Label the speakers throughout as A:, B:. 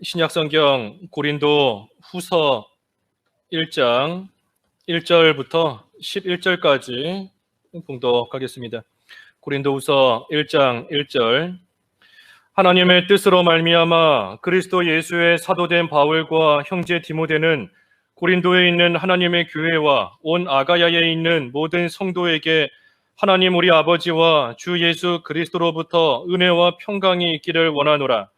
A: 신약성경 고린도 후서 1장 1절부터 11절까지 봉독하겠습니다. 고린도 후서 1장 1절. 하나님의 뜻으로 말미암아 그리스도 예수의 사도된 바울과 형제 디모데는 고린도에 있는 하나님의 교회와 온 아가야에 있는 모든 성도에게 하나님 우리 아버지와 주 예수 그리스도로부터 은혜와 평강이 있기를 원하노라.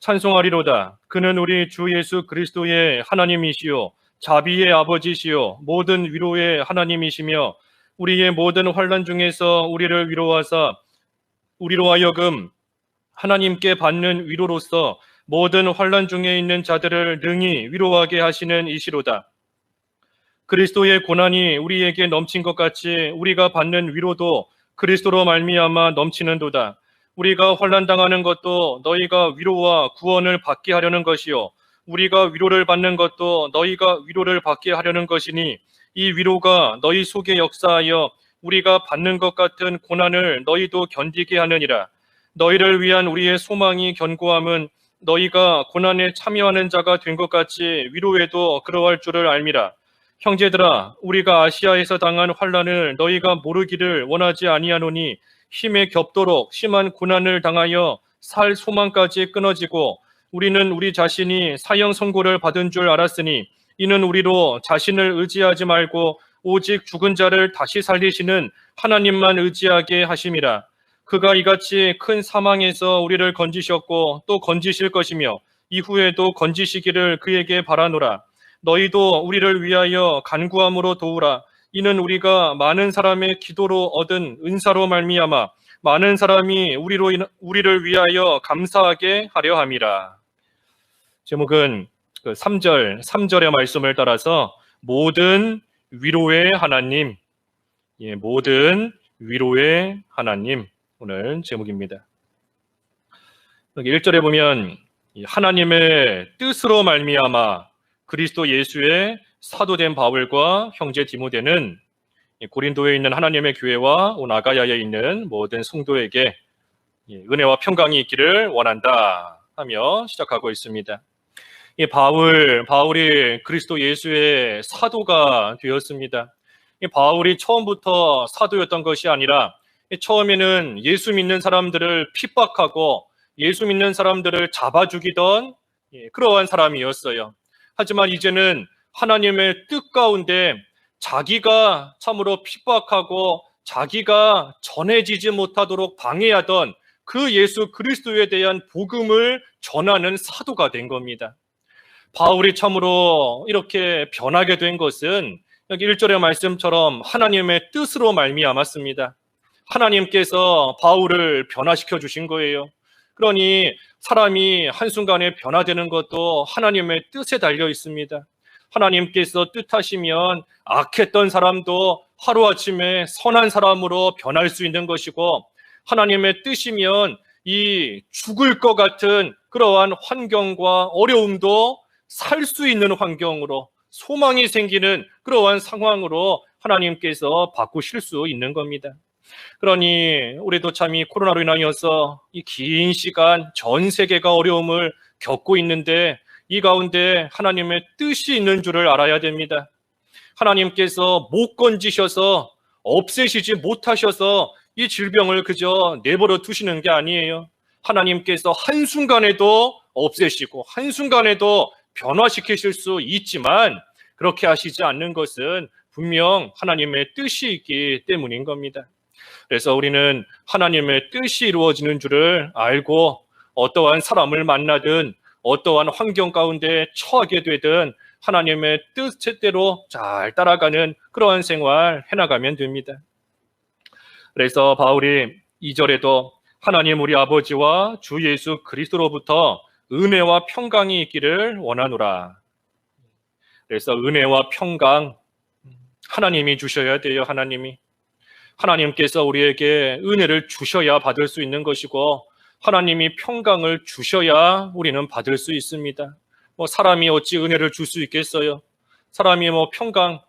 A: 찬송하리로다. 그는 우리 주 예수 그리스도의 하나님이시요 자비의 아버지시요 모든 위로의 하나님이시며 우리의 모든 환난 중에서 우리를 위로하사 우리로 하여금 하나님께 받는 위로로서 모든 환난 중에 있는 자들을 능히 위로하게 하시는 이시로다. 그리스도의 고난이 우리에게 넘친 것 같이 우리가 받는 위로도 그리스도로 말미암아 넘치는도다. 우리가 환난당하는 것도 너희가 위로와 구원을 받게 하려는 것이요 우리가 위로를 받는 것도 너희가 위로를 받게 하려는 것이니 이 위로가 너희 속에 역사하여 우리가 받는 것 같은 고난을 너희도 견디게 하느니라. 너희를 위한 우리의 소망이 견고함은 너희가 고난에 참여하는 자가 된 것 같이 위로에도 그러할 줄을 알미라. 형제들아, 우리가 아시아에서 당한 환난을 너희가 모르기를 원하지 아니하노니 힘에 겹도록 심한 고난을 당하여 살 소망까지 끊어지고 우리는 우리 자신이 사형 선고를 받은 줄 알았으니 이는 우리로 자신을 의지하지 말고 오직 죽은 자를 다시 살리시는 하나님만 의지하게 하심이라. 그가 이같이 큰 사망에서 우리를 건지셨고 또 건지실 것이며 이후에도 건지시기를 그에게 바라노라. 너희도 우리를 위하여 간구함으로 도우라. 이는 우리가 많은 사람의 기도로 얻은 은사로 말미암아 많은 사람이 우리를 위하여 감사하게 하려 함이라. 제목은 3절의 말씀을 따라서 모든 위로의 하나님, 모든 위로의 하나님, 오늘 제목입니다. 여기 1절에 보면 하나님의 뜻으로 말미암아 그리스도 예수의 사도된 바울과 형제 디모데는 고린도에 있는 하나님의 교회와 온 아가야에 있는 모든 성도에게 은혜와 평강이 있기를 원한다 하며 시작하고 있습니다. 바울이 그리스도 예수의 사도가 되었습니다. 바울이 처음부터 사도였던 것이 아니라 처음에는 예수 믿는 사람들을 핍박하고 예수 믿는 사람들을 잡아 죽이던 그러한 사람이었어요. 하지만 이제는 하나님의 뜻 가운데 자기가 참으로 핍박하고 자기가 전해지지 못하도록 방해하던 그 예수 그리스도에 대한 복음을 전하는 사도가 된 겁니다. 바울이 참으로 이렇게 변하게 된 것은 여기 1절의 말씀처럼 하나님의 뜻으로 말미암았습니다. 하나님께서 바울을 변화시켜 주신 거예요. 그러니 사람이 한순간에 변화되는 것도 하나님의 뜻에 달려 있습니다. 하나님께서 뜻하시면 악했던 사람도 하루아침에 선한 사람으로 변할 수 있는 것이고 하나님의 뜻이면 이 죽을 것 같은 그러한 환경과 어려움도 살 수 있는 환경으로 소망이 생기는 그러한 상황으로 하나님께서 바꾸실 수 있는 겁니다. 그러니 우리도 참 이 코로나로 인하여서 이 긴 시간 전 세계가 어려움을 겪고 있는데 이 가운데 하나님의 뜻이 있는 줄을 알아야 됩니다. 하나님께서 못 건지셔서 없애시지 못하셔서 이 질병을 그저 내버려 두시는 게 아니에요. 하나님께서 한순간에도 없애시고 한순간에도 변화시키실 수 있지만 그렇게 하시지 않는 것은 분명 하나님의 뜻이 있기 때문인 겁니다. 그래서 우리는 하나님의 뜻이 이루어지는 줄을 알고 어떠한 사람을 만나든 어떠한 환경 가운데 처하게 되든 하나님의 뜻대로 잘 따라가는 그러한 생활 해나가면 됩니다. 그래서 바울이 2절에도 하나님 우리 아버지와 주 예수 그리스도로부터 은혜와 평강이 있기를 원하노라. 그래서 은혜와 평강 하나님이 주셔야 돼요. 하나님께서 우리에게 은혜를 주셔야 받을 수 있는 것이고 하나님이 평강을 주셔야 우리는 받을 수 있습니다. 사람이 어찌 은혜를 줄 수 있겠어요? 사람이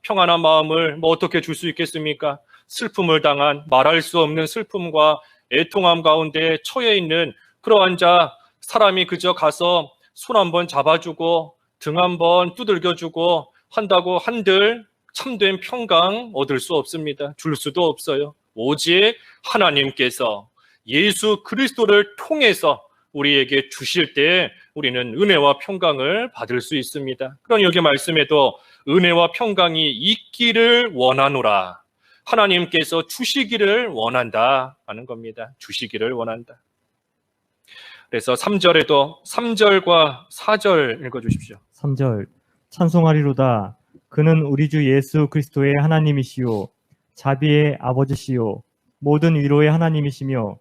A: 평안한 마음을 어떻게 줄 수 있겠습니까? 슬픔을 당한 말할 수 없는 슬픔과 애통함 가운데 처해 있는 그러한 자, 사람이 그저 가서 손 한번 잡아주고 등 한번 두들겨주고 한다고 한들 참된 평강 얻을 수 없습니다. 줄 수도 없어요. 오직 하나님께서 예수 그리스도를 통해서 우리에게 주실 때 우리는 은혜와 평강을 받을 수 있습니다. 그러니 여기 말씀에도 은혜와 평강이 있기를 원하노라. 하나님께서 주시기를 원한다 하는 겁니다. 주시기를 원한다. 그래서 3절에도 3절과 4절 읽어주십시오.
B: 3절 찬송하리로다. 그는 우리 주 예수 그리스도의 하나님이시요 자비의 아버지시요 모든 위로의 하나님이시며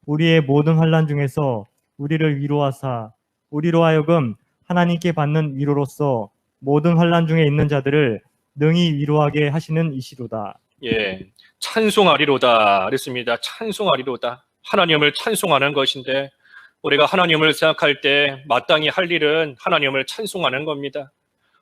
B: 우리의 모든 환난 중에서 우리를 위로하사 우리로 하여금 하나님께 받는 위로로서 모든 환난 중에 있는 자들을 능히 위로하게 하시는 이시로다.
A: 예, 찬송하리로다 그랬습니다. 찬송하리로다. 하나님을 찬송하는 것인데 우리가 하나님을 생각할 때 마땅히 할 일은 하나님을 찬송하는 겁니다.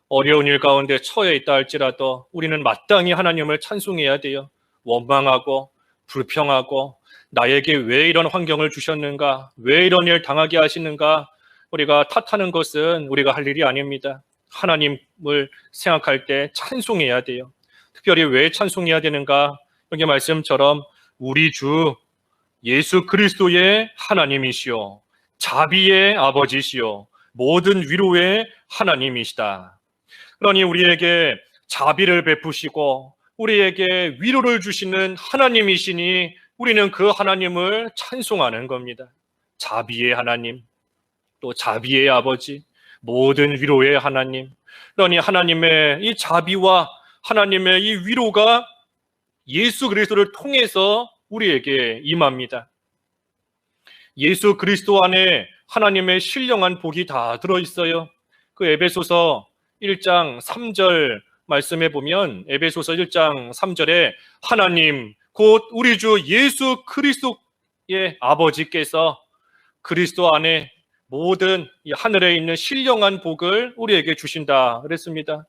A: 어려운 일 가운데 처해 있다 할지라도 우리는 마땅히 하나님을 찬송해야 돼요. 원망하고 불평하고 나에게 왜 이런 환경을 주셨는가, 왜 이런 일 당하게 하시는가 우리가 탓하는 것은 우리가 할 일이 아닙니다. 하나님을 생각할 때 찬송해야 돼요. 특별히 왜 찬송해야 되는가? 여기 말씀처럼 우리 주 예수 그리스도의 하나님이시오 자비의 아버지시오 모든 위로의 하나님이시다. 그러니 우리에게 자비를 베푸시고 우리에게 위로를 주시는 하나님이시니 우리는 그 하나님을 찬송하는 겁니다. 자비의 하나님, 또 자비의 아버지, 모든 위로의 하나님. 그러니 하나님의 이 자비와 하나님의 이 위로가 예수 그리스도를 통해서 우리에게 임합니다. 예수 그리스도 안에 하나님의 신령한 복이 다 들어있어요. 그 에베소서 1장 3절 말씀해 보면 에베소서 1장 3절에 하나님 곧 우리 주 예수 그리스도의 아버지께서 그리스도 안에 모든 이 하늘에 있는 신령한 복을 우리에게 주신다 그랬습니다.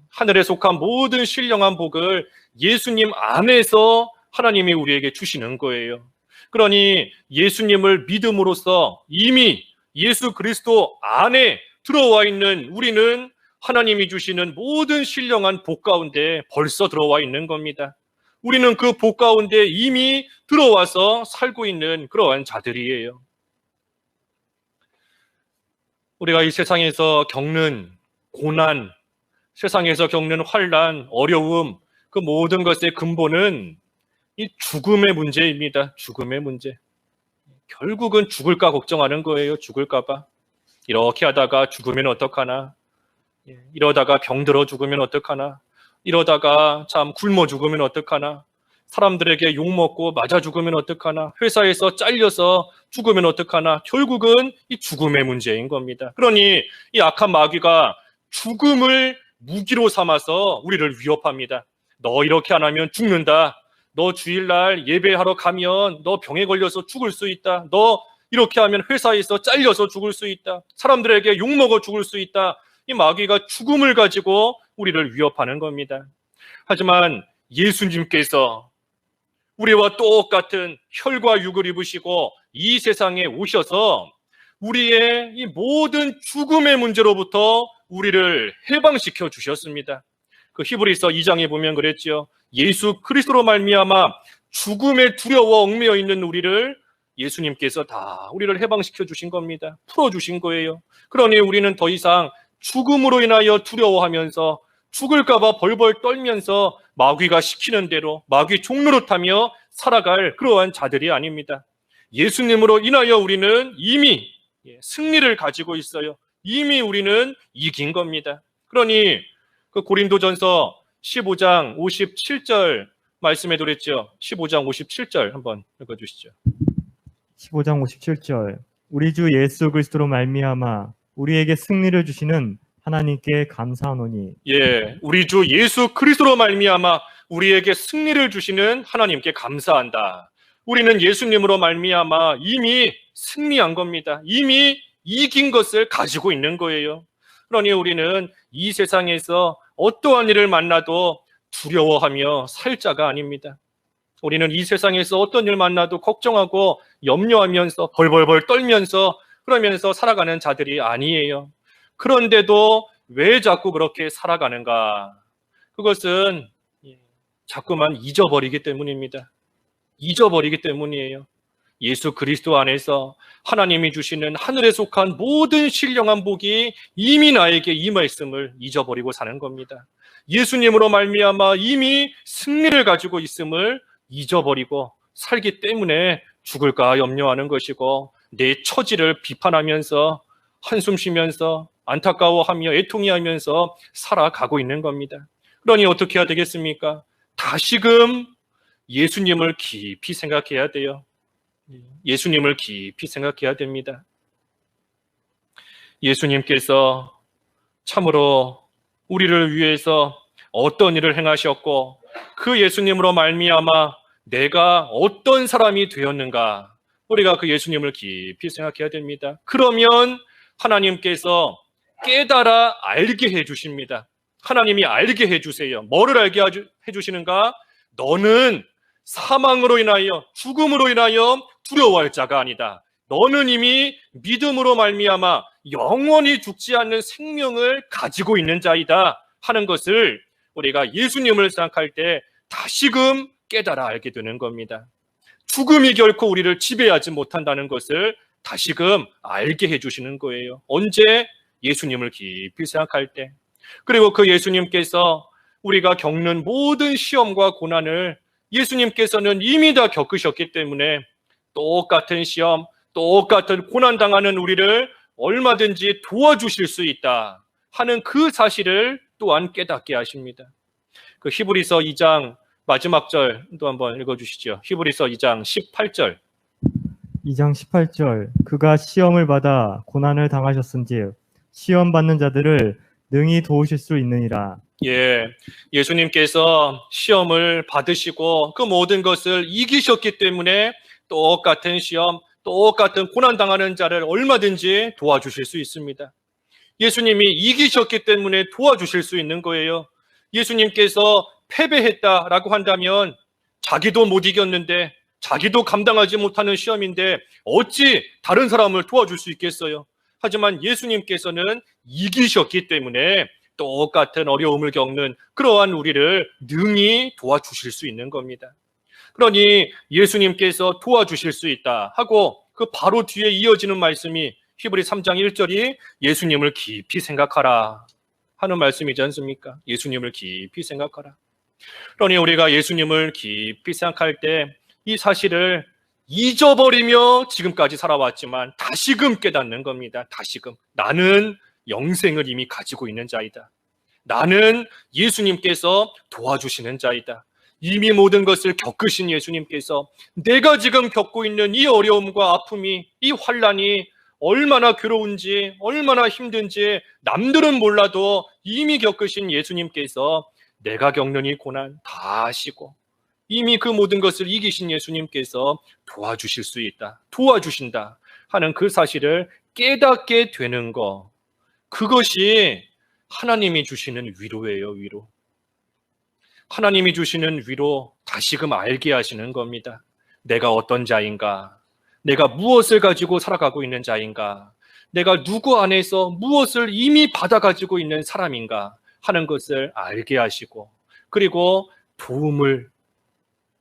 A: 하늘에 속한 모든 신령한 복을 예수님 안에서 하나님이 우리에게 주시는 거예요. 그러니 예수님을 믿음으로써 이미 예수 그리스도 안에 들어와 있는 우리는 하나님이 주시는 모든 신령한 복 가운데 벌써 들어와 있는 겁니다. 우리는 그 복 가운데 이미 들어와서 살고 있는 그러한 자들이에요. 우리가 이 세상에서 겪는 고난, 세상에서 겪는 환난, 어려움, 그 모든 것의 근본은 이 죽음의 문제입니다. 죽음의 문제. 결국은 죽을까 걱정하는 거예요. 죽을까 봐. 이렇게 하다가 죽으면 어떡하나? 이러다가 병들어 죽으면 어떡하나? 이러다가 참 굶어 죽으면 어떡하나? 사람들에게 욕먹고 맞아 죽으면 어떡하나? 회사에서 잘려서 죽으면 어떡하나? 결국은 이 죽음의 문제인 겁니다. 그러니 이 악한 마귀가 죽음을 무기로 삼아서 우리를 위협합니다. 너 이렇게 안 하면 죽는다. 너 주일날 예배하러 가면 너 병에 걸려서 죽을 수 있다. 너 이렇게 하면 회사에서 잘려서 죽을 수 있다. 사람들에게 욕먹어 죽을 수 있다. 이 마귀가 죽음을 가지고 우리를 위협하는 겁니다. 하지만 예수님께서 우리와 똑같은 혈과 육을 입으시고 이 세상에 오셔서 우리의 이 모든 죽음의 문제로부터 우리를 해방시켜 주셨습니다. 그 히브리서 2장에 보면 그랬죠. 예수 그리스도로 말미암아 죽음에 두려워 얽매여 있는 우리를 예수님께서 다 우리를 해방시켜 주신 겁니다. 풀어 주신 거예요. 그러니 우리는 더 이상 죽음으로 인하여 두려워하면서 죽을까 봐 벌벌 떨면서 마귀가 시키는 대로 마귀 종노릇하며 살아갈 그러한 자들이 아닙니다. 예수님으로 인하여 우리는 이미 승리를 가지고 있어요. 이미 우리는 이긴 겁니다. 그러니 그 고린도전서 15장 57절 말씀에도 그랬죠. 15장 57절 한번 읽어주시죠.
B: 15장 57절 우리 주 예수 그리스도로 말미암아 우리에게 승리를 주시는 하나님께 감사하노니.
A: 예, 우리 주 예수 그리스도로 말미암아 우리에게 승리를 주시는 하나님께 감사한다. 우리는 예수님으로 말미암아 이미 승리한 겁니다. 이미 이긴 것을 가지고 있는 거예요. 그러니 우리는 이 세상에서 어떠한 일을 만나도 두려워하며 살 자가 아닙니다. 우리는 이 세상에서 어떤 일 만나도 걱정하고 염려하면서 벌벌벌 떨면서 그러면서 살아가는 자들이 아니에요. 그런데도 왜 자꾸 그렇게 살아가는가? 그것은 자꾸만 잊어버리기 때문입니다. 잊어버리기 때문이에요. 예수 그리스도 안에서 하나님이 주시는 하늘에 속한 모든 신령한 복이 이미 나에게 임하였음을 잊어버리고 사는 겁니다. 예수님으로 말미암아 이미 승리를 가지고 있음을 잊어버리고 살기 때문에 죽을까 염려하는 것이고, 내 처지를 비판하면서 한숨 쉬면서 안타까워하며 애통해하면서 살아가고 있는 겁니다. 그러니 어떻게 해야 되겠습니까? 다시금 예수님을 깊이 생각해야 돼요. 예수님을 깊이 생각해야 됩니다. 예수님께서 참으로 우리를 위해서 어떤 일을 행하셨고, 그 예수님으로 말미암아 내가 어떤 사람이 되었는가, 우리가 그 예수님을 깊이 생각해야 됩니다. 그러면 하나님께서 깨달아 알게 해주십니다. 하나님이 알게 해주세요. 뭐를 알게 해주시는가? 너는 사망으로 인하여, 죽음으로 인하여 두려워할 자가 아니다. 너는 이미 믿음으로 말미암아 영원히 죽지 않는 생명을 가지고 있는 자이다 하는 것을 우리가 예수님을 생각할 때 다시금 깨달아 알게 되는 겁니다. 죽음이 결코 우리를 지배하지 못한다는 것을 다시금 알게 해주시는 거예요. 언제? 예수님을 깊이 생각할 때. 그리고 그 예수님께서 우리가 겪는 모든 시험과 고난을 예수님께서는 이미 다 겪으셨기 때문에 똑같은 시험, 똑같은 고난당하는 우리를 얼마든지 도와주실 수 있다 하는 그 사실을 또한 깨닫게 하십니다. 그 히브리서 2장 마지막 절도 한번 읽어주시죠. 히브리서 2장 18절.
B: 2장 18절. 그가 시험을 받아 고난을 당하셨은즉 시험 받는 자들을 능히 도우실 수 있느니라.
A: 예수님께서 시험을 받으시고 그 모든 것을 이기셨기 때문에 똑같은 시험, 똑같은 고난당하는 자를 얼마든지 도와주실 수 있습니다. 예수님이 이기셨기 때문에 도와주실 수 있는 거예요. 예수님께서 패배했다라고 한다면 자기도 못 이겼는데, 자기도 감당하지 못하는 시험인데 어찌 다른 사람을 도와줄 수 있겠어요? 하지만 예수님께서는 이기셨기 때문에 똑같은 어려움을 겪는 그러한 우리를 능히 도와주실 수 있는 겁니다. 그러니 예수님께서 도와주실 수 있다 하고 그 바로 뒤에 이어지는 말씀이 히브리 3장 1절이 예수님을 깊이 생각하라 하는 말씀이지 않습니까? 예수님을 깊이 생각하라. 그러니 우리가 예수님을 깊이 생각할 때 이 사실을 잊어버리며 지금까지 살아왔지만 다시금 깨닫는 겁니다. 다시금. 나는 영생을 이미 가지고 있는 자이다. 나는 예수님께서 도와주시는 자이다. 이미 모든 것을 겪으신 예수님께서 내가 지금 겪고 있는 이 어려움과 아픔이, 이 환난이 얼마나 괴로운지, 얼마나 힘든지 남들은 몰라도 이미 겪으신 예수님께서 내가 겪는 이 고난 다 아시고 이미 그 모든 것을 이기신 예수님께서 도와주실 수 있다, 도와주신다 하는 그 사실을 깨닫게 되는 것, 그것이 하나님이 주시는 위로예요. 위로. 하나님이 주시는 위로, 다시금 알게 하시는 겁니다. 내가 어떤 자인가, 내가 무엇을 가지고 살아가고 있는 자인가, 내가 누구 안에서 무엇을 이미 받아가지고 있는 사람인가 하는 것을 알게 하시고, 그리고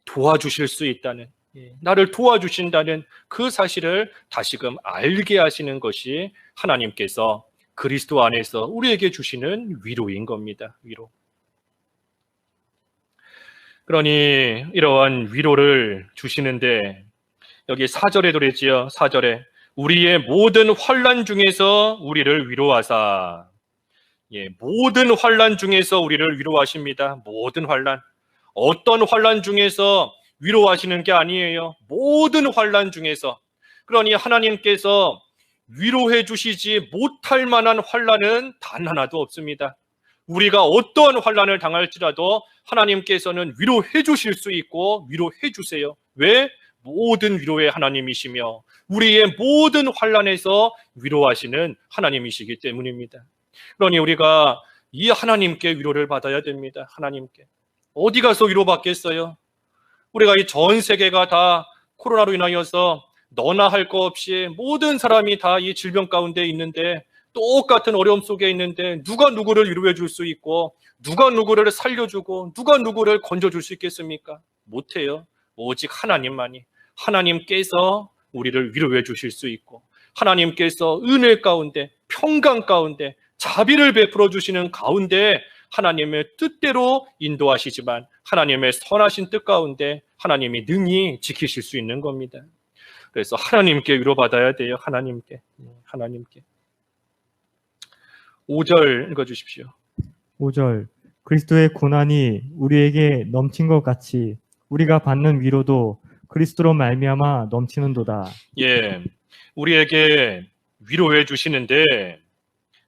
A: 도와주실 수 있다는, 나를 도와주신다는 그 사실을 다시금 알게 하시는 것이 하나님께서 그리스도 안에서 우리에게 주시는 위로인 겁니다. 위로. 그러니 이러한 위로를 주시는데 여기 4절에도 그랬지요. 4절에 우리의 모든 환난 중에서 우리를 위로하사. 모든 환난 중에서 우리를 위로하십니다. 모든 환난. 어떤 환난 중에서 위로하시는 게 아니에요. 모든 환난 중에서. 그러니 하나님께서 위로해 주시지 못할 만한 환난은 단 하나도 없습니다. 우리가 어떠한 환난을 당할지라도 하나님께서는 위로해 주실 수 있고 위로해 주세요. 왜? 모든 위로의 하나님이시며 우리의 모든 환난에서 위로하시는 하나님이시기 때문입니다. 그러니 우리가 이 하나님께 위로를 받아야 됩니다. 하나님께. 어디 가서 위로받겠어요? 우리가 이 전 세계가 다 코로나로 인하여서 너나 할 거 없이 모든 사람이 다 이 질병 가운데 있는데 똑같은 어려움 속에 있는데 누가 누구를 위로해 줄 수 있고 누가 누구를 살려주고 누가 누구를 건져줄 수 있겠습니까? 못해요. 오직 하나님만이, 하나님께서 우리를 위로해 주실 수 있고 하나님께서 은혜 가운데 평강 가운데 자비를 베풀어 주시는 가운데 하나님의 뜻대로 인도하시지만 하나님의 선하신 뜻 가운데 하나님이 능히 지키실 수 있는 겁니다. 그래서 하나님께 위로받아야 돼요. 하나님께. 5절 읽어주십시오.
B: 5절 그리스도의 고난이 우리에게 넘친 것 같이 우리가 받는 위로도 그리스도로 말미암아 넘치는도다.
A: 예, 우리에게 위로해 주시는데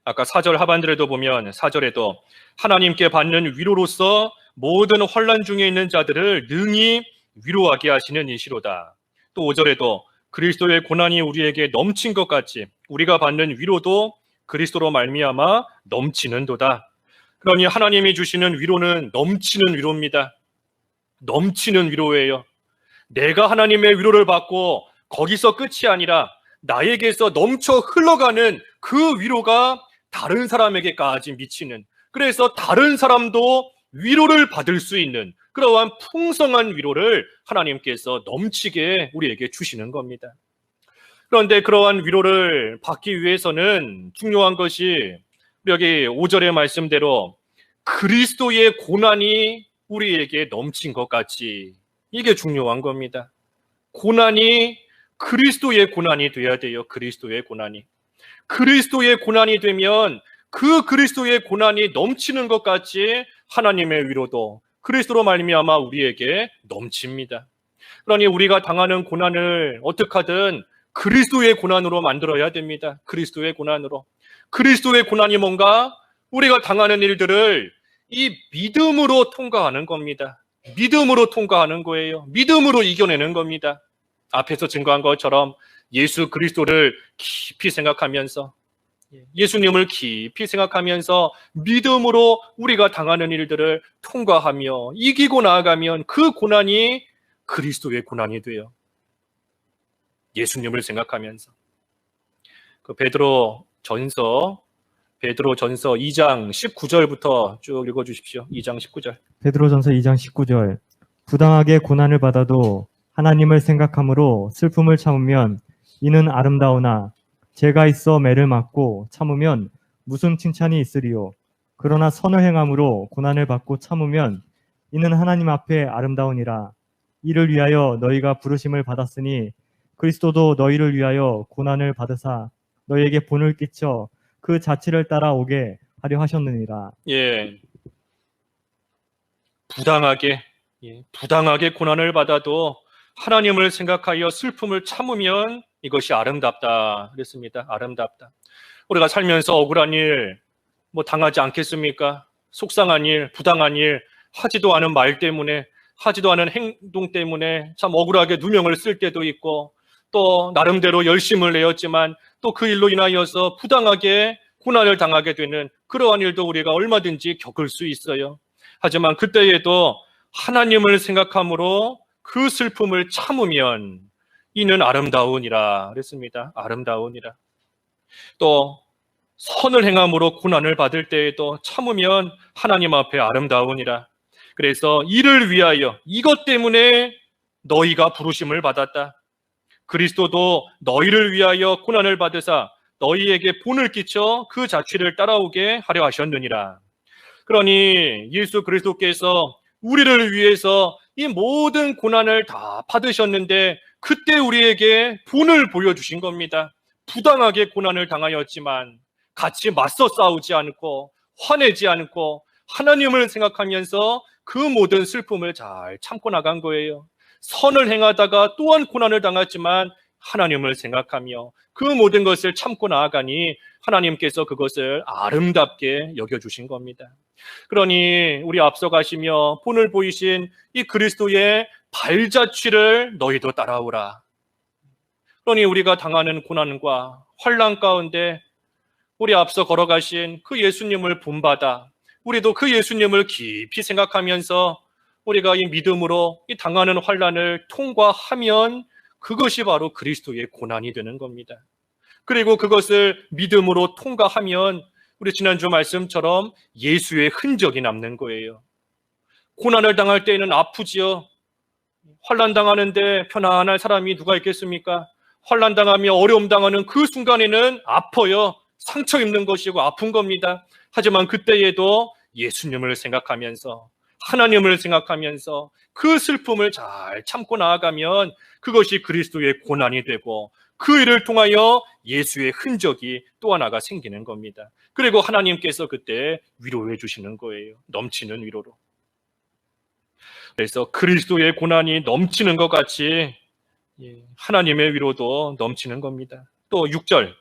A: 아까 4절 하반절에도 보면 4절에도 하나님께 받는 위로로서 모든 환난 중에 있는 자들을 능히 위로하게 하시는 이시로다. 또 5절에도 그리스도의 고난이 우리에게 넘친 것 같이 우리가 받는 위로도 그리스도로 말미암아 넘치는도다. 그러니 하나님이 주시는 위로는 넘치는 위로입니다. 넘치는 위로예요. 내가 하나님의 위로를 받고 거기서 끝이 아니라 나에게서 넘쳐 흘러가는 그 위로가 다른 사람에게까지 미치는, 그래서 다른 사람도 위로를 받을 수 있는 그러한 풍성한 위로를 하나님께서 넘치게 우리에게 주시는 겁니다. 그런데 그러한 위로를 받기 위해서는 중요한 것이 여기 5절의 말씀대로 그리스도의 고난이 우리에게 넘친 것 같이, 이게 중요한 겁니다. 고난이 그리스도의 고난이 돼야 돼요. 그리스도의 고난이. 그리스도의 고난이 되면 그 그리스도의 고난이 넘치는 것 같이 하나님의 위로도 그리스도로 말미암아 우리에게 넘칩니다. 그러니 우리가 당하는 고난을 어떻게 하든 그리스도의 고난으로 만들어야 됩니다. 그리스도의 고난으로. 그리스도의 고난이 뭔가? 우리가 당하는 일들을 이 믿음으로 통과하는 겁니다. 믿음으로 통과하는 거예요. 믿음으로 이겨내는 겁니다. 앞에서 증거한 것처럼 예수 그리스도를 깊이 생각하면서, 예수님을 깊이 생각하면서 믿음으로 우리가 당하는 일들을 통과하며 이기고 나아가면 그 고난이 그리스도의 고난이 돼요. 예수님을 생각하면서. 그 베드로 전서 2장 19절부터 쭉 읽어주십시오. 2장 19절.
B: 베드로전서 2장 19절 부당하게 고난을 받아도 하나님을 생각함으로 슬픔을 참으면 이는 아름다우나 죄가 있어 매를 맞고 참으면 무슨 칭찬이 있으리요. 그러나 선을 행함으로 고난을 받고 참으면 이는 하나님 앞에 아름다우니라. 이를 위하여 너희가 부르심을 받았으니 그리스도도 너희를 위하여 고난을 받으사 너희에게 본을 끼쳐 그 자취를 따라오게 하려 하셨느니라.
A: 예. 부당하게 고난을 받아도 하나님을 생각하여 슬픔을 참으면 이것이 아름답다 그랬습니다. 아름답다. 우리가 살면서 억울한 일 당하지 않겠습니까? 속상한 일, 부당한 일, 하지도 않은 말 때문에, 하지도 않은 행동 때문에 참 억울하게 누명을 쓸 때도 있고, 또 나름대로 열심을 내었지만 또 그 일로 인하여서 부당하게 고난을 당하게 되는 그러한 일도 우리가 얼마든지 겪을 수 있어요. 하지만 그때에도 하나님을 생각함으로 그 슬픔을 참으면 이는 아름다우니라 그랬습니다. 아름다우니라. 또 선을 행함으로 고난을 받을 때에도 참으면 하나님 앞에 아름다우니라. 그래서 이를 위하여, 이것 때문에 너희가 부르심을 받았다. 그리스도도 너희를 위하여 고난을 받으사 너희에게 본을 끼쳐 그 자취를 따라오게 하려 하셨느니라. 그러니 예수 그리스도께서 우리를 위해서 이 모든 고난을 다 받으셨는데 그때 우리에게 본을 보여주신 겁니다. 부당하게 고난을 당하였지만 같이 맞서 싸우지 않고 화내지 않고 하나님을 생각하면서 그 모든 슬픔을 잘 참고 나간 거예요. 선을 행하다가 또한 고난을 당했지만 하나님을 생각하며 그 모든 것을 참고 나아가니 하나님께서 그것을 아름답게 여겨주신 겁니다. 그러니 우리 앞서가시며 본을 보이신 이 그리스도의 발자취를 너희도 따라오라. 그러니 우리가 당하는 고난과 환난 가운데 우리 앞서 걸어가신 그 예수님을 본받아 우리도 그 예수님을 깊이 생각하면서 우리가 이 믿음으로 이 당하는 환난을 통과하면 그것이 바로 그리스도의 고난이 되는 겁니다. 그리고 그것을 믿음으로 통과하면 우리 지난주 말씀처럼 예수의 흔적이 남는 거예요. 고난을 당할 때에는 아프지요. 환난 당하는데 편안할 사람이 누가 있겠습니까? 환난 당하며 어려움 당하는 그 순간에는 아파요. 상처 입는 것이고 아픈 겁니다. 하지만 그때에도 예수님을 생각하면서 하나님을 생각하면서 그 슬픔을 잘 참고 나아가면 그것이 그리스도의 고난이 되고 그 일을 통하여 예수의 흔적이 또 하나가 생기는 겁니다. 그리고 하나님께서 그때 위로해 주시는 거예요. 넘치는 위로로. 그래서 그리스도의 고난이 넘치는 것 같이 하나님의 위로도 넘치는 겁니다. 또 6절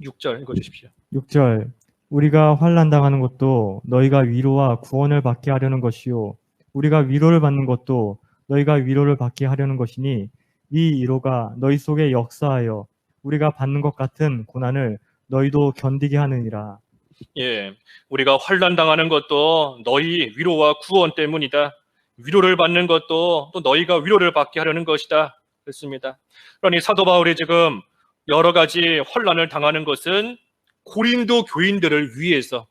A: 읽어주십시오.
B: 6절 우리가 환난 당하는 것도 너희가 위로와 구원을 받게 하려는 것이요 우리가 위로를 받는 것도 너희가 위로를 받게 하려는 것이니 이 위로가 너희 속에 역사하여 우리가 받는 것 같은 고난을 너희도 견디게 하느니라.
A: 우리가 환난 당하는 것도 너희 위로와 구원 때문이다. 위로를 받는 것도 또 너희가 위로를 받게 하려는 것이다. 그렇습니다. 그러니 사도 바울이 지금 여러 가지 환난을 당하는 것은 고린도 교인들을 위해서,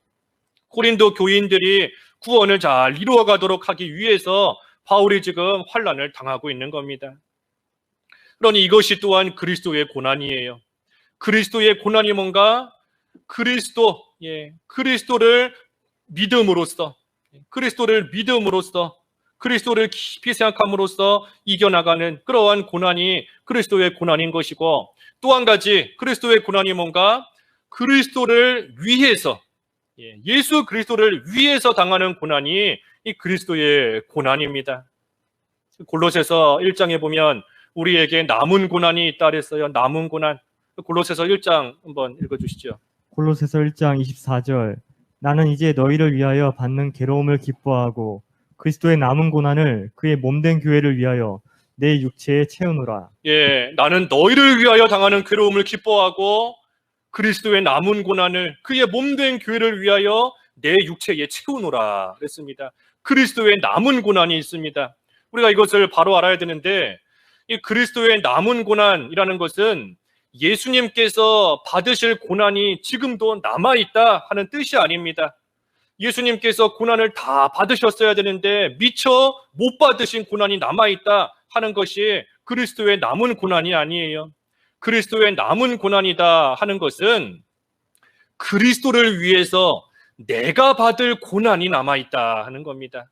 A: 고린도 교인들이 구원을 잘 이루어가도록 하기 위해서 바울이 지금 환난을 당하고 있는 겁니다. 그러니 이것이 또한 그리스도의 고난이에요. 그리스도의 고난이 뭔가? 그리스도를 믿음으로써, 그리스도를 깊이 생각함으로써 이겨나가는 그러한 고난이 그리스도의 고난인 것이고, 또 한 가지 그리스도의 고난이 뭔가? 그리스도를 위해서, 예수 그리스도를 위해서 당하는 고난이 이 그리스도의 고난입니다. 골로새서 1장에 보면 우리에게 남은 고난이 있다 그랬어요. 남은 고난. 골로새서 1장 한번 읽어주시죠.
B: 골로새서 1장 24절 나는 이제 너희를 위하여 받는 괴로움을 기뻐하고 그리스도의 남은 고난을 그의 몸된 교회를 위하여 내 육체에 채우노라.
A: 나는 너희를 위하여 당하는 괴로움을 기뻐하고 그리스도의 남은 고난을 그의 몸된 교회를 위하여 내 육체에 채우노라 그랬습니다. 그리스도의 남은 고난이 있습니다. 우리가 이것을 바로 알아야 되는데, 이 그리스도의 남은 고난이라는 것은 예수님께서 받으실 고난이 지금도 남아있다 하는 뜻이 아닙니다. 예수님께서 고난을 다 받으셨어야 되는데 미처 못 받으신 고난이 남아있다 하는 것이 그리스도의 남은 고난이 아니에요. 그리스도의 남은 고난이다 하는 것은 그리스도를 위해서 내가 받을 고난이 남아있다 하는 겁니다.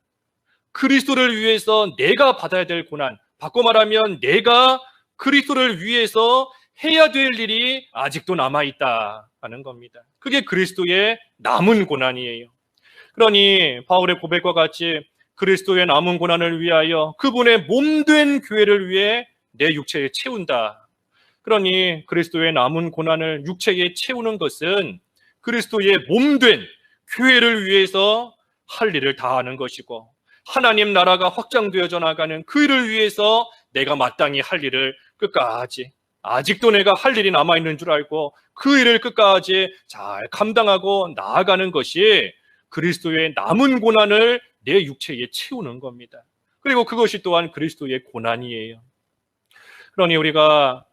A: 그리스도를 위해서 내가 받아야 될 고난, 바꿔 말하면 내가 그리스도를 위해서 해야 될 일이 아직도 남아있다 하는 겁니다. 그게 그리스도의 남은 고난이에요. 그러니 바울의 고백과 같이 그리스도의 남은 고난을 위하여 그분의 몸된 교회를 위해 내 육체에 채운다. 그러니 그리스도의 남은 고난을 육체에 채우는 것은 그리스도의 몸된 교회를 위해서 할 일을 다하는 것이고, 하나님 나라가 확장되어져 나가는 그 일을 위해서 내가 마땅히 할 일을 끝까지, 아직도 내가 할 일이 남아있는 줄 알고 그 일을 끝까지 잘 감당하고 나아가는 것이 그리스도의 남은 고난을 내 육체에 채우는 겁니다. 그리고 그것이 또한 그리스도의 고난이에요. 그러니 우리가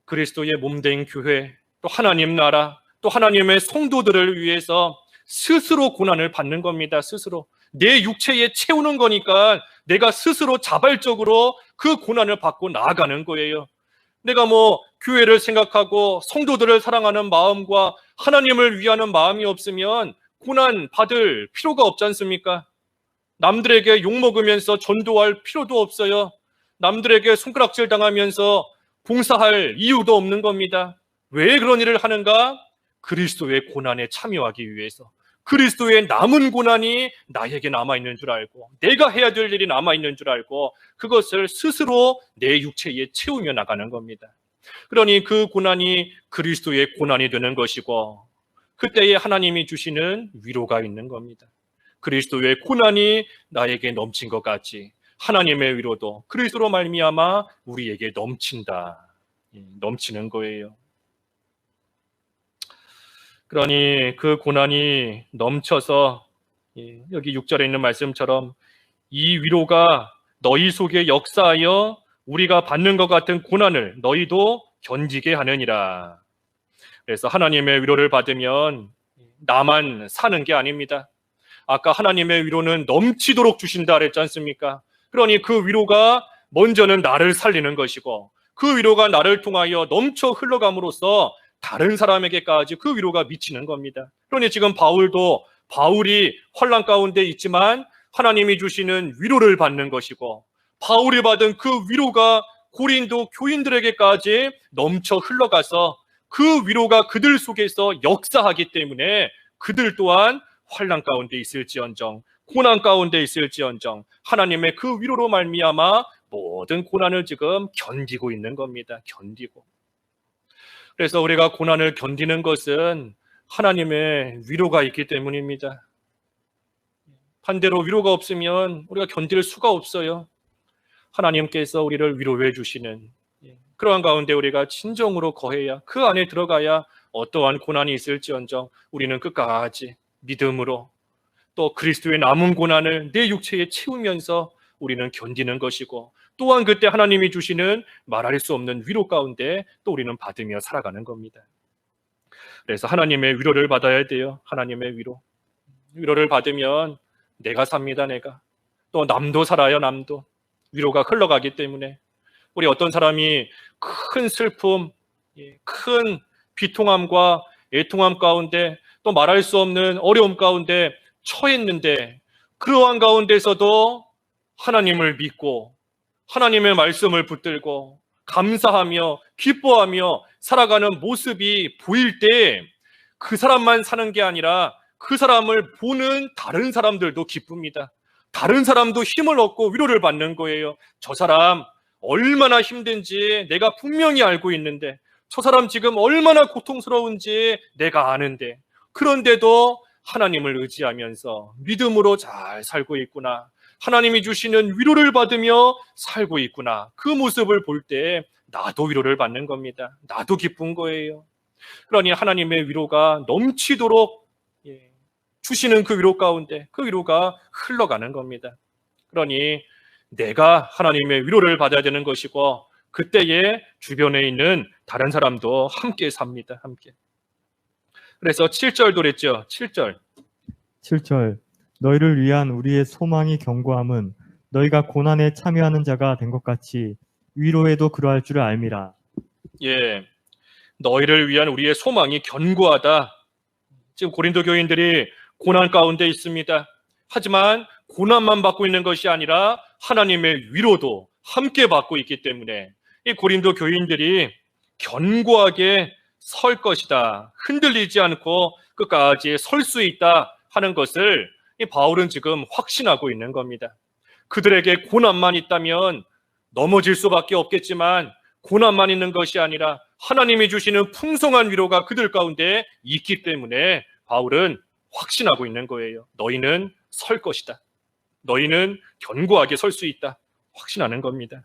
A: 그리스도의 몸된 교회, 또 하나님 나라, 또 하나님의 성도들을 위해서 스스로 고난을 받는 겁니다. 스스로. 내 육체에 채우는 거니까 내가 스스로 자발적으로 그 고난을 받고 나아가는 거예요. 내가 교회를 생각하고 성도들을 사랑하는 마음과 하나님을 위하는 마음이 없으면 고난 받을 필요가 없지 않습니까? 남들에게 욕먹으면서 전도할 필요도 없어요. 남들에게 손가락질 당하면서 봉사할 이유도 없는 겁니다. 왜 그런 일을 하는가? 그리스도의 고난에 참여하기 위해서. 그리스도의 남은 고난이 나에게 남아있는 줄 알고, 내가 해야 될 일이 남아있는 줄 알고 그것을 스스로 내 육체에 채우며 나가는 겁니다. 그러니 그 고난이 그리스도의 고난이 되는 것이고, 그때에 하나님이 주시는 위로가 있는 겁니다. 그리스도의 고난이 나에게 넘친 것 같이 하나님의 위로도 그리스도로 말미암아 우리에게 넘친다. 넘치는 거예요. 그러니 그 고난이 넘쳐서 여기 6절에 있는 말씀처럼 이 위로가 너희 속에 역사하여 우리가 받는 것 같은 고난을 너희도 견디게 하느니라. 그래서 하나님의 위로를 받으면 나만 사는 게 아닙니다. 아까 하나님의 위로는 넘치도록 주신다 그랬지 않습니까? 그러니 그 위로가 먼저는 나를 살리는 것이고, 그 위로가 나를 통하여 넘쳐 흘러감으로써 다른 사람에게까지 그 위로가 미치는 겁니다. 그러니 지금 바울이 환난 가운데 있지만 하나님이 주시는 위로를 받는 것이고, 바울이 받은 그 위로가 고린도 교인들에게까지 넘쳐 흘러가서 그 위로가 그들 속에서 역사하기 때문에 그들 또한 환난 가운데 있을지언정, 고난 가운데 있을지언정 하나님의 그 위로로 말미암아 모든 고난을 지금 견디고 있는 겁니다. 견디고. 그래서 우리가 고난을 견디는 것은 하나님의 위로가 있기 때문입니다. 반대로 위로가 없으면 우리가 견딜 수가 없어요. 하나님께서 우리를 위로해 주시는 그러한 가운데 우리가 진정으로 거해야, 그 안에 들어가야 어떠한 고난이 있을지언정 우리는 끝까지 믿음으로 또 그리스도의 남은 고난을 내 육체에 채우면서 우리는 견디는 것이고, 또한 그때 하나님이 주시는 말할 수 없는 위로 가운데 또 우리는 받으며 살아가는 겁니다. 그래서 하나님의 위로를 받아야 돼요. 하나님의 위로를 받으면 내가 삽니다. 내가 또 남도 살아요. 남도 위로가 흘러가기 때문에. 우리 어떤 사람이 큰 슬픔, 큰 비통함과 애통함 가운데 또 말할 수 없는 어려움 가운데 처했는데, 그러한 가운데서도 하나님을 믿고 하나님의 말씀을 붙들고 감사하며 기뻐하며 살아가는 모습이 보일 때 그 사람만 사는 게 아니라 그 사람을 보는 다른 사람들도 기쁩니다. 다른 사람도 힘을 얻고 위로를 받는 거예요. 저 사람 얼마나 힘든지 내가 분명히 알고 있는데, 저 사람 지금 얼마나 고통스러운지 내가 아는데, 그런데도 하나님을 의지하면서 믿음으로 잘 살고 있구나, 하나님이 주시는 위로를 받으며 살고 있구나, 그 모습을 볼 때 나도 위로를 받는 겁니다. 나도 기쁜 거예요. 그러니 하나님의 위로가 넘치도록 주시는 그 위로 가운데 그 위로가 흘러가는 겁니다. 그러니 내가 하나님의 위로를 받아야 되는 것이고, 그때에 주변에 있는 다른 사람도 함께 삽니다. 함께. 그래서 7절도 그랬죠. 7절.
B: 7절 너희를 위한 우리의 소망이 견고함은 너희가 고난에 참여하는 자가 된 것 같이 위로에도 그러할 줄을 알미라.
A: 예, 너희를 위한 우리의 소망이 견고하다. 지금 고린도 교인들이 고난 가운데 있습니다. 하지만 고난만 받고 있는 것이 아니라 하나님의 위로도 함께 받고 있기 때문에 이 고린도 교인들이 견고하게 설 것이다, 흔들리지 않고 끝까지 설 수 있다 하는 것을 이 바울은 지금 확신하고 있는 겁니다. 그들에게 고난만 있다면 넘어질 수밖에 없겠지만, 고난만 있는 것이 아니라 하나님이 주시는 풍성한 위로가 그들 가운데 있기 때문에 바울은 확신하고 있는 거예요. 너희는 설 것이다. 너희는 견고하게 설 수 있다. 확신하는 겁니다.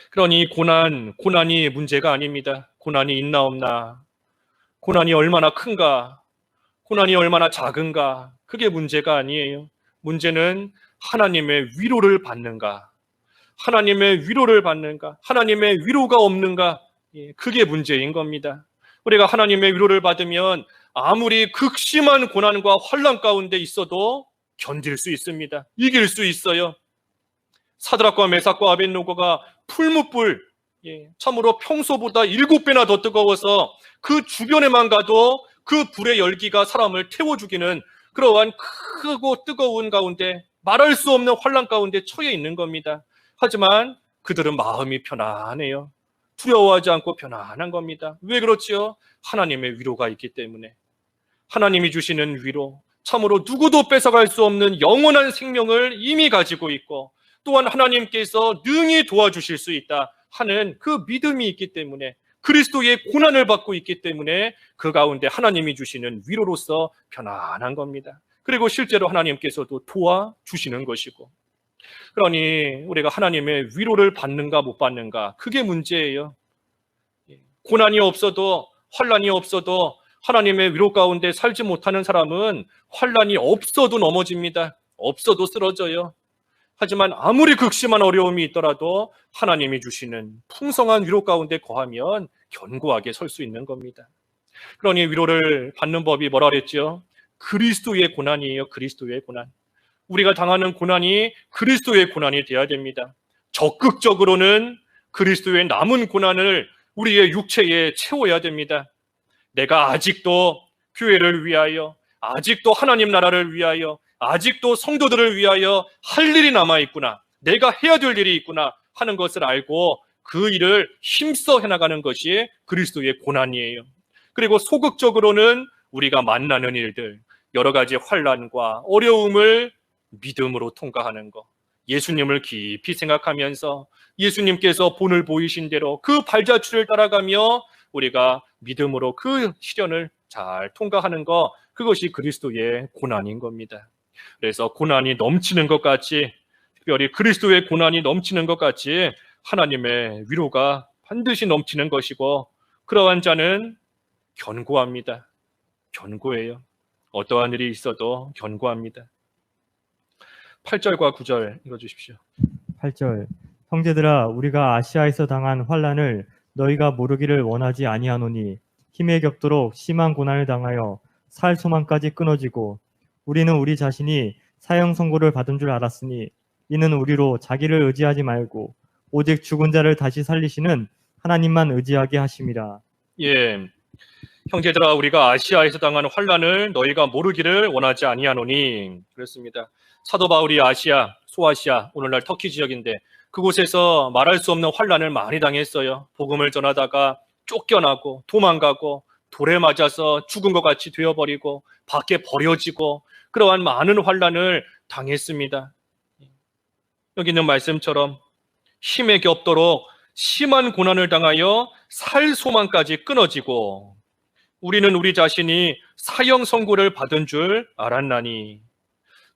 A: 그러니 고난이 문제가 아닙니다. 고난이 있나 없나, 고난이 얼마나 큰가, 고난이 얼마나 작은가, 그게 문제가 아니에요. 문제는 하나님의 위로를 받는가, 하나님의 위로를 받는가, 하나님의 위로가 없는가, 그게 문제인 겁니다. 우리가 하나님의 위로를 받으면 아무리 극심한 고난과 환난 가운데 있어도 견딜 수 있습니다. 이길 수 있어요. 사드락과 메삭과 아벳노고가 풀무불, 참으로 평소보다 7배나 더 뜨거워서 그 주변에만 가도 그 불의 열기가 사람을 태워 죽이는 그러한 크고 뜨거운 가운데, 말할 수 없는 환난 가운데 처해 있는 겁니다. 하지만 그들은 마음이 편안해요. 두려워하지 않고 편안한 겁니다. 왜 그렇지요? 하나님의 위로가 있기 때문에. 하나님이 주시는 위로, 참으로 누구도 뺏어갈 수 없는 영원한 생명을 이미 가지고 있고, 또한 하나님께서 능히 도와주실 수 있다 하는 그 믿음이 있기 때문에, 그리스도의 고난을 받고 있기 때문에 그 가운데 하나님이 주시는 위로로서 편안한 겁니다. 그리고 실제로 하나님께서도 도와주시는 것이고. 그러니 우리가 하나님의 위로를 받는가 못 받는가, 그게 문제예요. 고난이 없어도, 환난이 없어도 하나님의 위로 가운데 살지 못하는 사람은 환난이 없어도 넘어집니다. 없어도 쓰러져요. 하지만 아무리 극심한 어려움이 있더라도 하나님이 주시는 풍성한 위로 가운데 거하면 견고하게 설 수 있는 겁니다. 그러니 위로를 받는 법이 뭐라 그랬죠? 그리스도의 고난이에요. 그리스도의 고난. 우리가 당하는 고난이 그리스도의 고난이 되어야 됩니다. 적극적으로는 그리스도의 남은 고난을 우리의 육체에 채워야 됩니다. 내가 아직도 교회를 위하여, 아직도 하나님 나라를 위하여, 아직도 성도들을 위하여 할 일이 남아있구나, 내가 해야 될 일이 있구나 하는 것을 알고 그 일을 힘써 해나가는 것이 그리스도의 고난이에요. 그리고 소극적으로는 우리가 만나는 일들, 여러 가지 환난과 어려움을 믿음으로 통과하는 것, 예수님을 깊이 생각하면서 예수님께서 본을 보이신 대로 그 발자취를 따라가며 우리가 믿음으로 그 시련을 잘 통과하는 것, 그것이 그리스도의 고난인 겁니다. 그래서 고난이 넘치는 것 같이, 특별히 그리스도의 고난이 넘치는 것 같이 하나님의 위로가 반드시 넘치는 것이고, 그러한 자는 견고합니다. 견고해요. 어떠한 일이 있어도 견고합니다. 8절과 9절 읽어주십시오.
B: 8절. 형제들아, 우리가 아시아에서 당한 환난을 너희가 모르기를 원하지 아니하노니 힘에 겹도록 심한 고난을 당하여 살 소망까지 끊어지고 우리는 우리 자신이 사형 선고를 받은 줄 알았으니 이는 우리로 자기를 의지하지 말고 오직 죽은 자를 다시 살리시는 하나님만 의지하게 하심이라.
A: 예, 형제들아, 우리가 아시아에서 당한 환난을 너희가 모르기를 원하지 아니하노니. 그렇습니다. 사도 바울이 아시아, 소아시아, 오늘날 터키 지역인데 그곳에서 말할 수 없는 환난을 많이 당했어요. 복음을 전하다가 쫓겨나고 도망가고 돌에 맞아서 죽은 것 같이 되어버리고 밖에 버려지고 그러한 많은 환난을 당했습니다. 여기 있는 말씀처럼 힘에 겹도록 심한 고난을 당하여 살 소망까지 끊어지고 우리는 우리 자신이 사형 선고를 받은 줄 알았나니.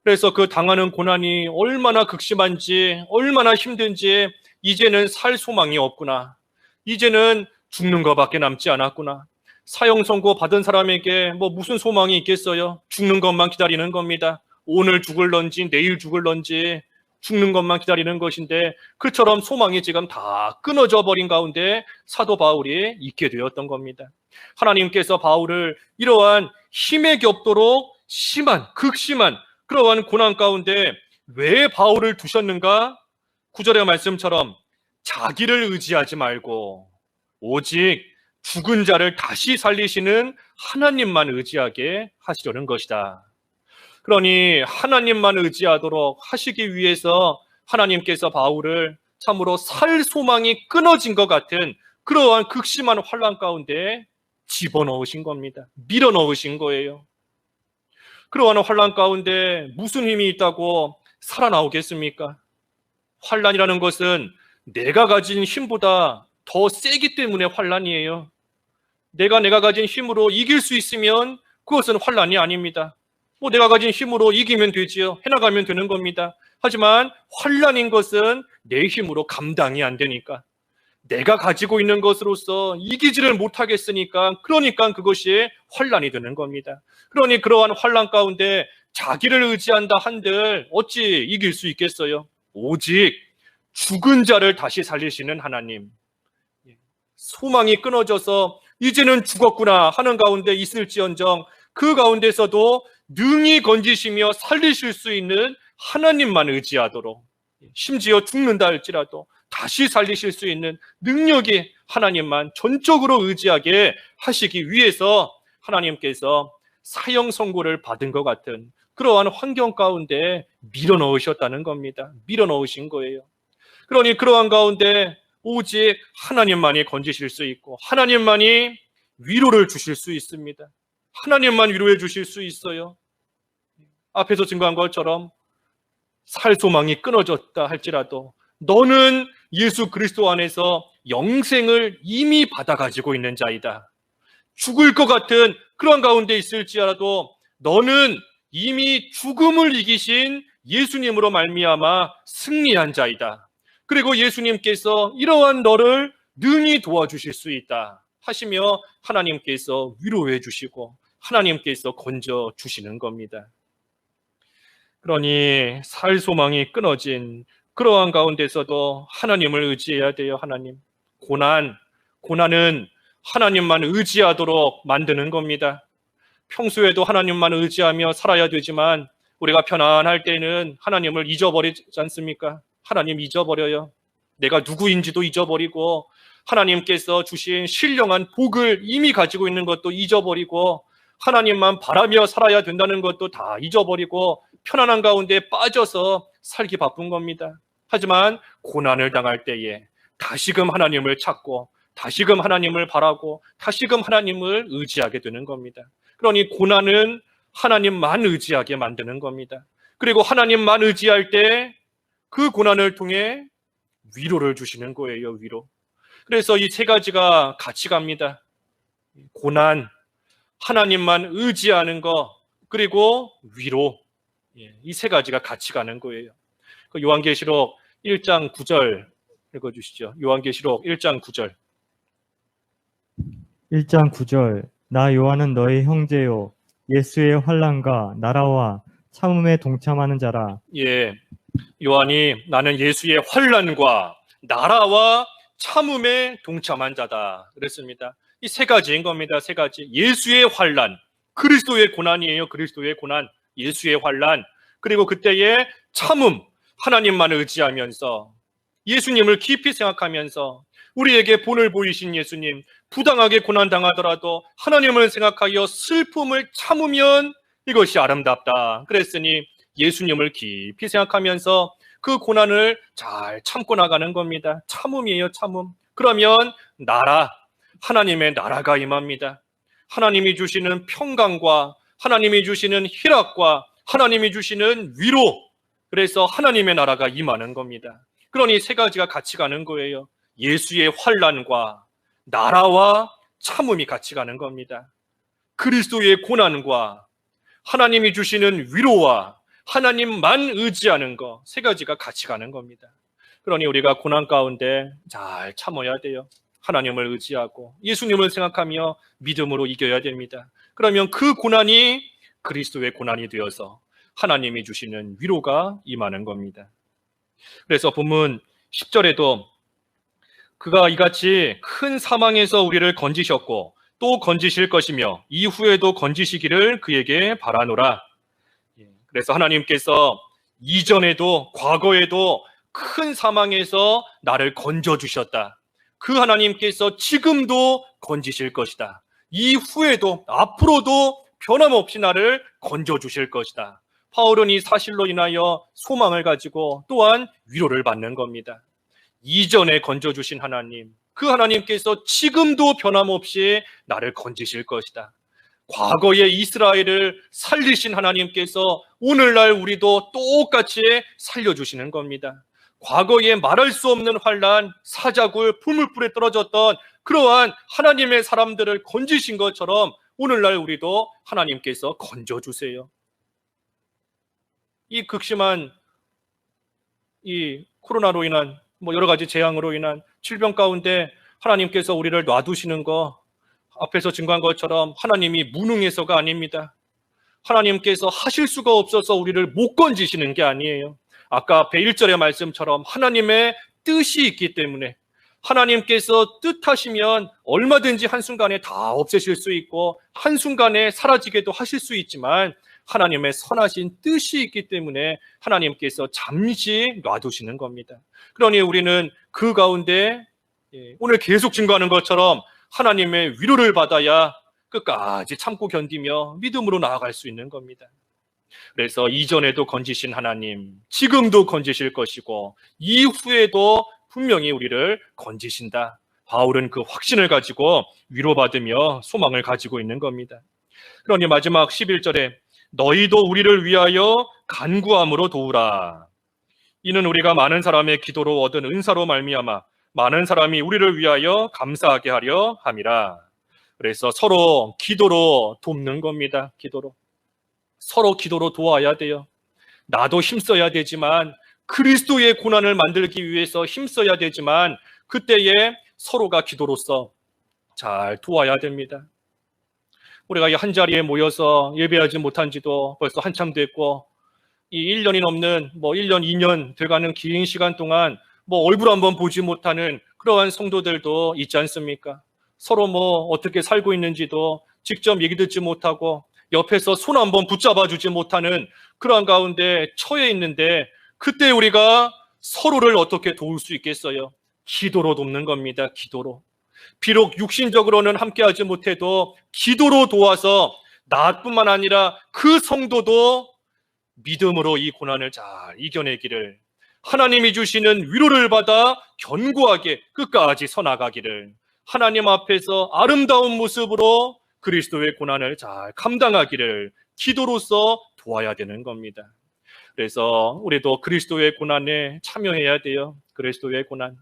A: 그래서 그 당하는 고난이 얼마나 극심한지, 얼마나 힘든지 이제는 살 소망이 없구나, 이제는 죽는 것밖에 남지 않았구나. 사형 선고 받은 사람에게 뭐 무슨 소망이 있겠어요? 죽는 것만 기다리는 겁니다. 오늘 죽을런지 내일 죽을런지 죽는 것만 기다리는 것인데, 그처럼 소망이 지금 다 끊어져 버린 가운데 사도 바울이 있게 되었던 겁니다. 하나님께서 바울을 이러한 힘에 겹도록 심한, 극심한 그러한 고난 가운데 왜 바울을 두셨는가? 9절의 말씀처럼 자기를 의지하지 말고 오직 죽은 자를 다시 살리시는 하나님만 의지하게 하시려는 것이다. 그러니 하나님만 의지하도록 하시기 위해서 하나님께서 바울을 참으로 살 소망이 끊어진 것 같은 그러한 극심한 환난 가운데 집어넣으신 겁니다. 밀어넣으신 거예요. 그러한 환난 가운데 무슨 힘이 있다고 살아나오겠습니까? 환난이라는 것은 내가 가진 힘보다 더 세기 때문에 환난이에요. 내가 가진 힘으로 이길 수 있으면 그것은 환난이 아닙니다. 뭐 내가 가진 힘으로 이기면 되지요. 해나가면 되는 겁니다. 하지만 환난인 것은 내 힘으로 감당이 안 되니까, 내가 가지고 있는 것으로서 이기지를 못하겠으니까, 그러니까 그것이 환난이 되는 겁니다. 그러니 그러한 환난 가운데 자기를 의지한다 한들 어찌 이길 수 있겠어요? 오직 죽은 자를 다시 살리시는 하나님, 소망이 끊어져서 이제는 죽었구나 하는 가운데 있을지언정 그 가운데서도 능히 건지시며 살리실 수 있는 하나님만 의지하도록, 심지어 죽는다 할지라도 다시 살리실 수 있는 능력이 하나님만 전적으로 의지하게 하시기 위해서 하나님께서 사형 선고를 받은 것 같은 그러한 환경 가운데 밀어넣으셨다는 겁니다. 밀어넣으신 거예요. 그러니 그러한 가운데 오직 하나님만이 건지실 수 있고 하나님만이 위로를 주실 수 있습니다. 하나님만 위로해 주실 수 있어요. 앞에서 증거한 것처럼 살 소망이 끊어졌다 할지라도 너는 예수 그리스도 안에서 영생을 이미 받아가지고 있는 자이다. 죽을 것 같은 그런 가운데 있을지라도 너는 이미 죽음을 이기신 예수님으로 말미암아 승리한 자이다. 그리고 예수님께서 이러한 너를 능히 도와주실 수 있다 하시며 하나님께서 위로해 주시고 하나님께서 건져 주시는 겁니다. 그러니 살 소망이 끊어진 그러한 가운데서도 하나님을 의지해야 돼요. 하나님. 고난은 하나님만 의지하도록 만드는 겁니다. 평소에도 하나님만 의지하며 살아야 되지만 우리가 편안할 때는 하나님을 잊어버리지 않습니까? 하나님 잊어버려요. 내가 누구인지도 잊어버리고 하나님께서 주신 신령한 복을 이미 가지고 있는 것도 잊어버리고 하나님만 바라며 살아야 된다는 것도 다 잊어버리고 편안한 가운데 빠져서 살기 바쁜 겁니다. 하지만 고난을 당할 때에 다시금 하나님을 찾고 다시금 하나님을 바라고 다시금 하나님을 의지하게 되는 겁니다. 그러니 고난은 하나님만 의지하게 만드는 겁니다. 그리고 하나님만 의지할 때 그 고난을 통해 위로를 주시는 거예요. 위로. 그래서 이 세 가지가 같이 갑니다. 고난, 하나님만 의지하는 거, 그리고 위로. 이 세 가지가 같이 가는 거예요. 요한계시록 1장 9절 읽어주시죠. 요한계시록 1장 9절.
B: 1장 9절 나 요한은 너의 형제요 예수의 환난과 나라와 참음에 동참하는 자라.
A: 예, 요한이 나는 예수의 환난과 나라와 참음에 동참한 자다 그랬습니다. 이 세 가지인 겁니다. 세 가지. 예수의 환난, 그리스도의 고난이에요. 그리스도의 고난, 예수의 환난. 그리고 그때의 참음, 하나님만 의지하면서 예수님을 깊이 생각하면서 우리에게 본을 보이신 예수님, 부당하게 고난당하더라도 하나님을 생각하여 슬픔을 참으면 이것이 아름답다 그랬으니 예수님을 깊이 생각하면서 그 고난을 잘 참고 나가는 겁니다. 참음이에요. 참음. 그러면 하나님의 나라가 임합니다. 하나님이 주시는 평강과 하나님이 주시는 희락과 하나님이 주시는 위로, 그래서 하나님의 나라가 임하는 겁니다. 그러니 세 가지가 같이 가는 거예요. 예수의 환난과 나라와 참음이 같이 가는 겁니다. 그리스도의 고난과 하나님이 주시는 위로와 하나님만 의지하는 거, 세 가지가 같이 가는 겁니다. 그러니 우리가 고난 가운데 잘 참아야 돼요. 하나님을 의지하고 예수님을 생각하며 믿음으로 이겨야 됩니다. 그러면 그 고난이 그리스도의 고난이 되어서 하나님이 주시는 위로가 임하는 겁니다. 그래서 본문 10절에도 그가 이같이 큰 사망에서 우리를 건지셨고 또 건지실 것이며 이후에도 건지시기를 그에게 바라노라. 그래서 하나님께서 이전에도 과거에도 큰 사망에서 나를 건져주셨다. 그 하나님께서 지금도 건지실 것이다. 이후에도 앞으로도 변함없이 나를 건져주실 것이다. 바울은 이 사실로 인하여 소망을 가지고 또한 위로를 받는 겁니다. 이전에 건져주신 하나님, 그 하나님께서 지금도 변함없이 나를 건지실 것이다. 과거의 이스라엘을 살리신 하나님께서 오늘날 우리도 똑같이 살려주시는 겁니다. 과거에 말할 수 없는 환난, 사자굴, 불물불에 떨어졌던 그러한 하나님의 사람들을 건지신 것처럼 오늘날 우리도 하나님께서 건져주세요. 이 극심한 이 코로나로 인한 여러 가지 재앙으로 인한 질병 가운데 하나님께서 우리를 놔두시는 거, 앞에서 증거한 것처럼 하나님이 무능해서가 아닙니다. 하나님께서 하실 수가 없어서 우리를 못 건지시는 게 아니에요. 아까 앞에 1절의 말씀처럼 하나님의 뜻이 있기 때문에 하나님께서 뜻하시면 얼마든지 한순간에 다 없애실 수 있고 한순간에 사라지게도 하실 수 있지만 하나님의 선하신 뜻이 있기 때문에 하나님께서 잠시 놔두시는 겁니다. 그러니 우리는 그 가운데 오늘 계속 증거하는 것처럼 하나님의 위로를 받아야 끝까지 참고 견디며 믿음으로 나아갈 수 있는 겁니다. 그래서 이전에도 건지신 하나님, 지금도 건지실 것이고 이후에도 분명히 우리를 건지신다. 바울은 그 확신을 가지고 위로받으며 소망을 가지고 있는 겁니다. 그러니 마지막 11절에 너희도 우리를 위하여 간구함으로 도우라. 이는 우리가 많은 사람의 기도로 얻은 은사로 말미암아 많은 사람이 우리를 위하여 감사하게 하려 함이라. 그래서 서로 기도로 돕는 겁니다. 기도로. 서로 기도로 도와야 돼요. 나도 힘써야 되지만 그리스도의 고난을 만들기 위해서 힘써야 되지만 그때에 서로가 기도로서 잘 도와야 됩니다. 우리가 한 자리에 모여서 예배하지 못한 지도 벌써 한참 됐고 이 1년이 넘는 1년, 2년 돼가는 긴 시간 동안 얼굴 한번 보지 못하는 그러한 성도들도 있지 않습니까? 서로 어떻게 살고 있는지도 직접 얘기 듣지 못하고 옆에서 손 한번 붙잡아 주지 못하는 그러한 가운데 처해 있는데 그때 우리가 서로를 어떻게 도울 수 있겠어요? 기도로 돕는 겁니다. 기도로. 비록 육신적으로는 함께하지 못해도 기도로 도와서 나뿐만 아니라 그 성도도 믿음으로 이 고난을 잘 이겨내기를, 하나님이 주시는 위로를 받아 견고하게 끝까지 서나가기를, 하나님 앞에서 아름다운 모습으로 그리스도의 고난을 잘 감당하기를 기도로서 도와야 되는 겁니다. 그래서 우리도 그리스도의 고난에 참여해야 돼요. 그리스도의 고난.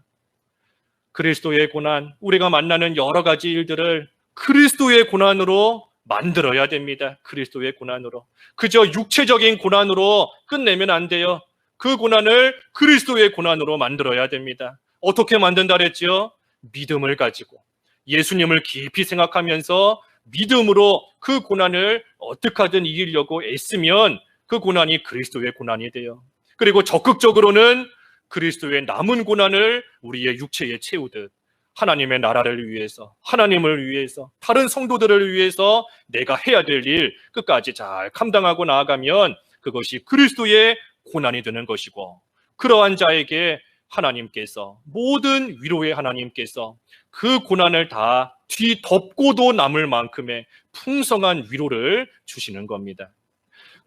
A: 그리스도의 고난, 우리가 만나는 여러 가지 일들을 그리스도의 고난으로 만들어야 됩니다. 그리스도의 고난으로. 그저 육체적인 고난으로 끝내면 안 돼요. 그 고난을 그리스도의 고난으로 만들어야 됩니다. 어떻게 만든다 그랬지요? 믿음을 가지고 예수님을 깊이 생각하면서 믿음으로 그 고난을 어떻게 하든 이기려고 애쓰면 그 고난이 그리스도의 고난이 돼요. 그리고 적극적으로는 그리스도의 남은 고난을 우리의 육체에 채우듯 하나님의 나라를 위해서, 하나님을 위해서, 다른 성도들을 위해서 내가 해야 될 일 끝까지 잘 감당하고 나아가면 그것이 그리스도의 고난이 되는 것이고, 그러한 자에게 하나님께서, 모든 위로의 하나님께서 그 고난을 다 뒤덮고도 남을 만큼의 풍성한 위로를 주시는 겁니다.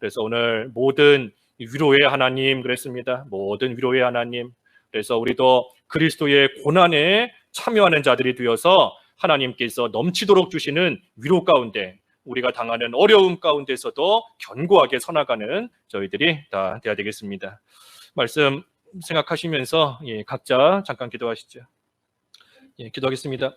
A: 그래서 오늘 모든 위로의 하나님 그랬습니다. 모든 위로의 하나님. 그래서 우리도 그리스도의 고난에 참여하는 자들이 되어서 하나님께서 넘치도록 주시는 위로 가운데, 우리가 당하는 어려움 가운데서도 견고하게 서나가는 저희들이 다 돼야 되겠습니다. 말씀 생각하시면서 각자 잠깐 기도하시죠. 기도하겠습니다.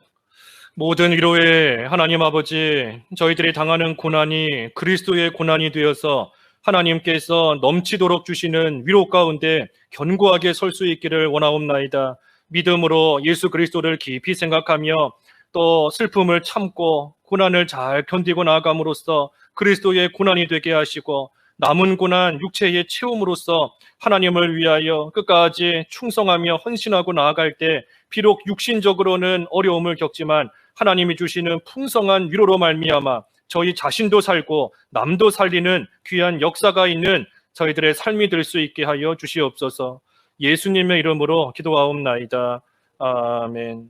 A: 모든 위로의 하나님 아버지, 저희들이 당하는 고난이 그리스도의 고난이 되어서 하나님께서 넘치도록 주시는 위로 가운데 견고하게 설 수 있기를 원하옵나이다. 믿음으로 예수 그리스도를 깊이 생각하며 또 슬픔을 참고 고난을 잘 견디고 나아감으로써 그리스도의 고난이 되게 하시고, 남은 고난 육체의 채움으로써 하나님을 위하여 끝까지 충성하며 헌신하고 나아갈 때 비록 육신적으로는 어려움을 겪지만 하나님이 주시는 풍성한 위로로 말미암아 저희 자신도 살고 남도 살리는 귀한 역사가 있는 저희들의 삶이 될 수 있게 하여 주시옵소서. 예수님의 이름으로 기도하옵나이다. 아멘.